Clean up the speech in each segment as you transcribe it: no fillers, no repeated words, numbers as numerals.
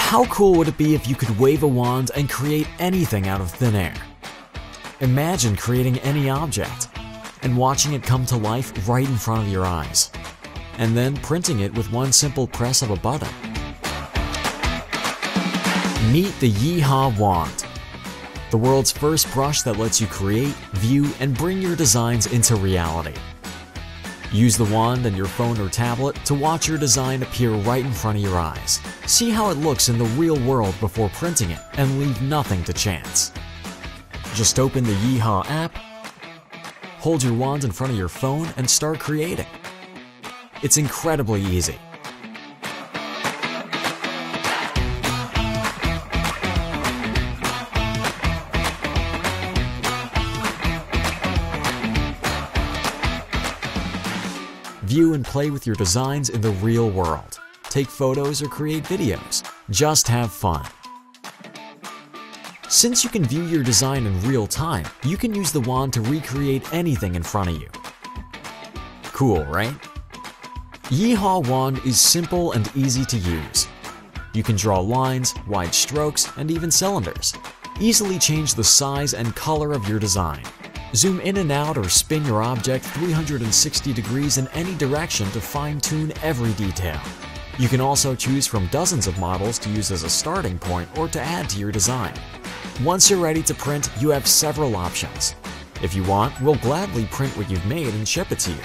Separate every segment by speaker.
Speaker 1: How cool would it be if you could wave a wand and create anything out of thin air? Imagine creating any object and watching it come to life right in front of your eyes, and then printing it with one simple press of a button. Meet the Yeehaw Wand, the world's first brush that lets you create, view, and bring your designs into reality. Use the wand and your phone or tablet to watch your design appear right in front of your eyes. See how it looks in the real world before printing it, and leave nothing to chance. Just open the Yeehaw app, hold your wand in front of your phone, and start creating. It's incredibly easy. View and play with your designs in the real world. Take photos or create videos. Just have fun. Since you can view your design in real time, you can use the wand to recreate anything in front of you. Cool, right? Yeehaw Wand is simple and easy to use. You can draw lines, wide strokes, and even cylinders. Easily change the size and color of your design. Zoom in and out or spin your object 360 degrees in any direction to fine-tune every detail. You can also choose from dozens of models to use as a starting point or to add to your design. Once you're ready to print, you have several options. If you want, we'll gladly print what you've made and ship it to you.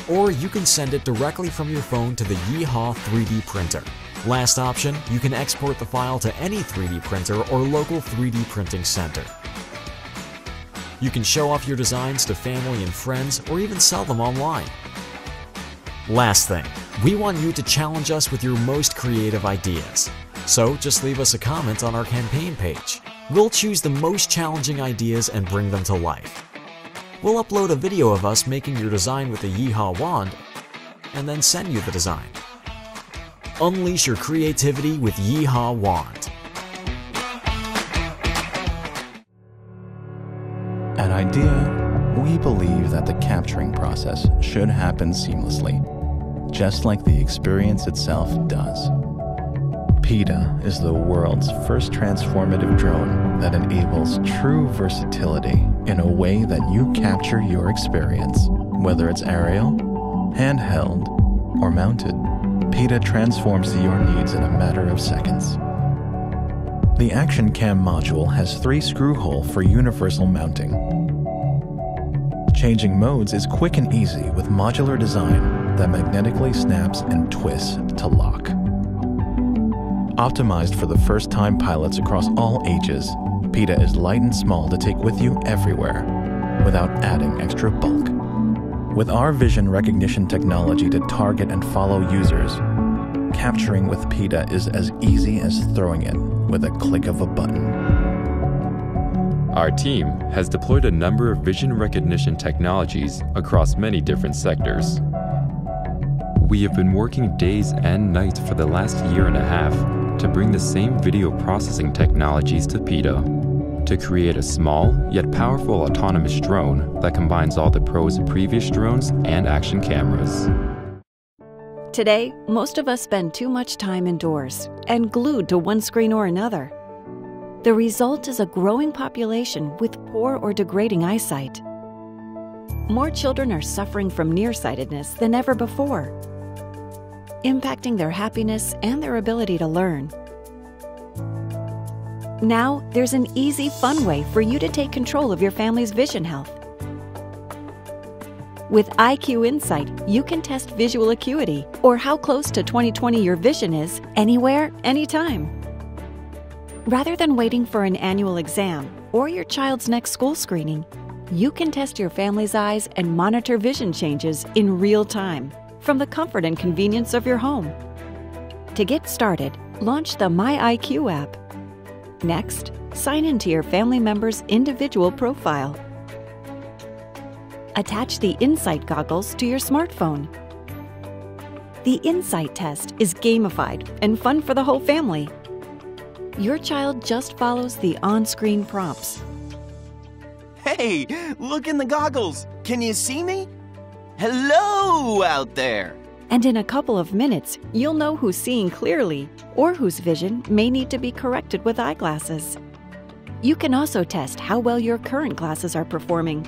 Speaker 1: Or you can send it directly from your phone to the Yeehaw 3D printer. Last option, you can export the file to any 3D printer or local 3D printing center. You can show off your designs to family and friends or even sell them online. Last thing, we want you to challenge us with your most creative ideas. So just leave us a comment on our campaign page. We'll choose the most challenging ideas and bring them to life. We'll upload a video of us making your design with the Yeehaw Wand and then send you the design. Unleash your creativity with Yeehaw Wand.
Speaker 2: At IDEA, we believe that the capturing process should happen seamlessly, just like the experience itself does. PETA is the world's first transformative drone that enables true versatility in a way that you capture your experience. Whether it's aerial, handheld, or mounted, PETA transforms to your needs in a matter of seconds. The Action Cam module has 3 screw-hole for universal mounting. Changing modes is quick and easy with modular design that magnetically snaps and twists to lock. Optimized for the first-time pilots across all ages, PETA is light and small to take with you everywhere without adding extra bulk. With our vision recognition technology to target and follow users, capturing with PETA is as easy as throwing it with a click of a button.
Speaker 3: Our team has deployed a number of vision recognition technologies across many different sectors. We have been working days and nights for the last 1.5 years to bring the same video processing technologies to PETA, to create a small yet powerful autonomous drone that combines all the pros of previous drones and action cameras.
Speaker 4: Today, most of us spend too much time indoors and glued to one screen or another. The result is a growing population with poor or degrading eyesight. More children are suffering from nearsightedness than ever before, impacting their happiness and their ability to learn. Now, there's an easy, fun way for you to take control of your family's vision health. With IQ Insight, you can test visual acuity, or how close to 20/20 your vision is, anywhere, anytime. Rather than waiting for an annual exam or your child's next school screening, you can test your family's eyes and monitor vision changes in real time from the comfort and convenience of your home. To get started, launch the My IQ app. Next, sign into your family member's individual profile. Attach the Insight goggles to your smartphone. The Insight test is gamified and fun for the whole family. Your child just follows the on-screen prompts.
Speaker 5: Hey, look in the goggles. Can you see me? Hello out there.
Speaker 4: And in a couple of minutes, you'll know who's seeing clearly or whose vision may need to be corrected with eyeglasses. You can also test how well your current glasses are performing.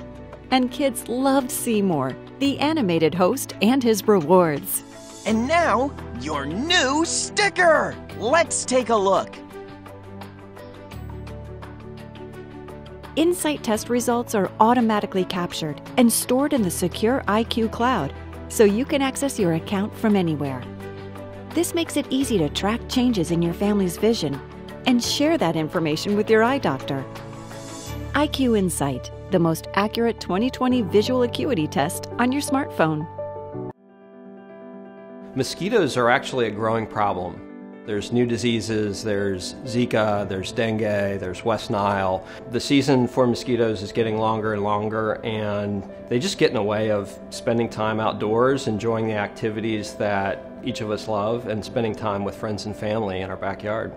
Speaker 4: And kids loved Seymour, the animated host, and his rewards.
Speaker 5: And now, your new sticker! Let's take a look.
Speaker 4: Insight test results are automatically captured and stored in the secure iQ Cloud, so you can access your account from anywhere. This makes it easy to track changes in your family's vision and share that information with your eye doctor. iQ Insight, the most accurate 20/20 visual acuity test on your smartphone.
Speaker 6: Mosquitoes are actually a growing problem. There's new diseases, there's Zika, there's dengue, there's West Nile. The season for mosquitoes is getting longer and longer, and they just get in the way of spending time outdoors, enjoying the activities that each of us love, and spending time with friends and family in our backyard.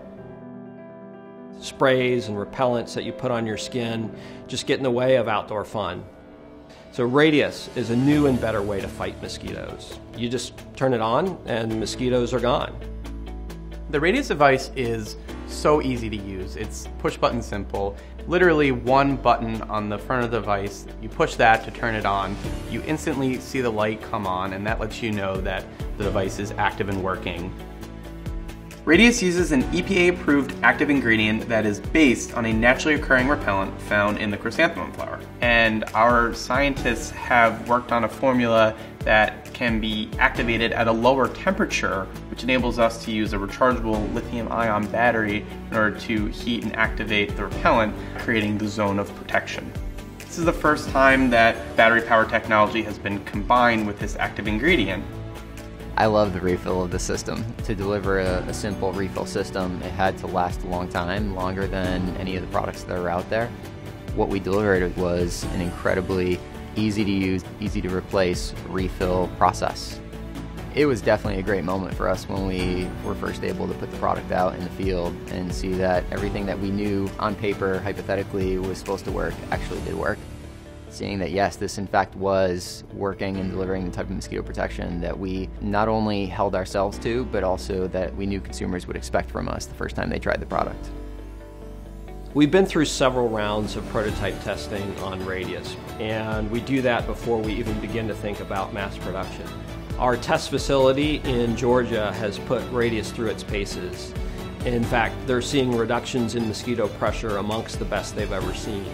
Speaker 6: Sprays and repellents that you put on your skin just get in the way of outdoor fun. So Radius is a new and better way to fight mosquitoes. You just turn it on and mosquitoes are gone.
Speaker 7: The Radius device is so easy to use. It's push button simple. Literally one button on the front of the device. You push that to turn it on. You instantly see the light come on, and that lets you know that the device is active and working. Radius uses an EPA-approved active ingredient that is based on a naturally occurring repellent found in the chrysanthemum flower. And our scientists have worked on a formula that can be activated at a lower temperature, which enables us to use a rechargeable lithium-ion battery in order to heat and activate the repellent, creating the zone of protection. This is the first time that battery power technology has been combined with this active ingredient.
Speaker 8: I love the refill of the system. To deliver a simple refill system, it had to last a long time, longer than any of the products that are out there. What we delivered was an incredibly easy to use, easy to replace refill process. It was definitely a great moment for us when we were first able to put the product out in the field and see that everything that we knew on paper, hypothetically, was supposed to work, actually did work. Seeing that, yes, this in fact was working and delivering the type of mosquito protection that we not only held ourselves to, but also that we knew consumers would expect from us the first time they tried the product.
Speaker 6: We've been through several rounds of prototype testing on Radius, and we do that before we even begin to think about mass production. Our test facility in Georgia has put Radius through its paces. In fact, they're seeing reductions in mosquito pressure amongst the best they've ever seen.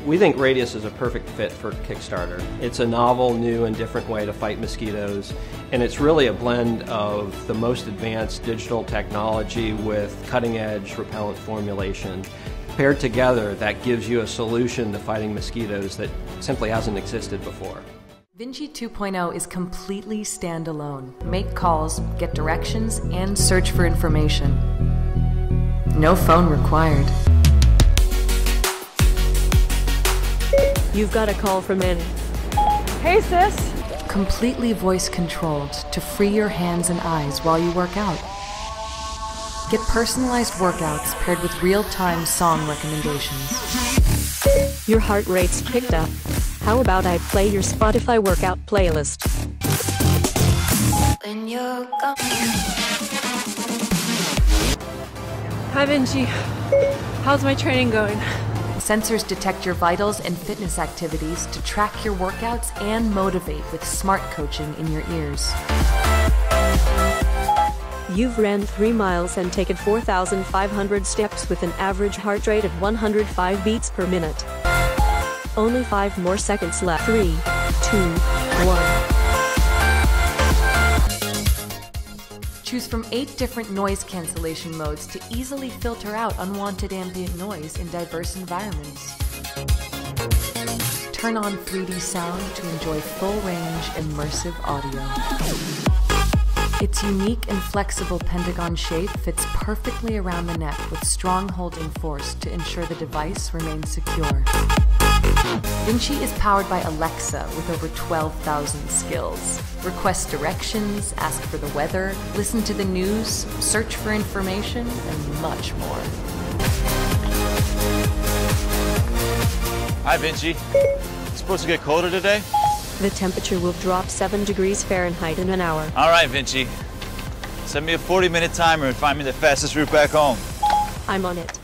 Speaker 6: We think Radius is a perfect fit for Kickstarter. It's a novel, new, and different way to fight mosquitoes, and it's really a blend of the most advanced digital technology with cutting-edge repellent formulation. Paired together, that gives you a solution to fighting mosquitoes that simply hasn't existed before.
Speaker 9: Vinci 2.0 is completely standalone. Make calls, get directions, and search for information. No phone required.
Speaker 10: You've got a call from Annie. Hey, sis.
Speaker 9: Completely voice controlled to free your hands and eyes while you work out. Get personalized workouts paired with real-time song recommendations.
Speaker 10: Your heart rate's picked up. How about I play your Spotify workout playlist? Hi, Vinci. How's my training going?
Speaker 9: Sensors detect your vitals and fitness activities to track your workouts and motivate with smart coaching in your ears.
Speaker 10: You've ran 3 miles and taken 4,500 steps with an average heart rate of 105 beats per minute. Only 5 more seconds left. 3, 2, 1.
Speaker 9: Choose from 8 different noise cancellation modes to easily filter out unwanted ambient noise in diverse environments. Turn on 3D sound to enjoy full-range immersive audio. Its unique and flexible pentagon shape fits perfectly around the neck with strong holding force to ensure the device remains secure. Vinci is powered by Alexa with over 12,000 skills. Request directions, ask for the weather, listen to the news, search for information, and much more.
Speaker 11: Hi, Vinci. You supposed to get colder today?
Speaker 10: The temperature will drop 7 degrees Fahrenheit in an hour.
Speaker 11: All right, Vinci. Send me a 40-minute timer and find me the fastest route back home.
Speaker 10: I'm on it.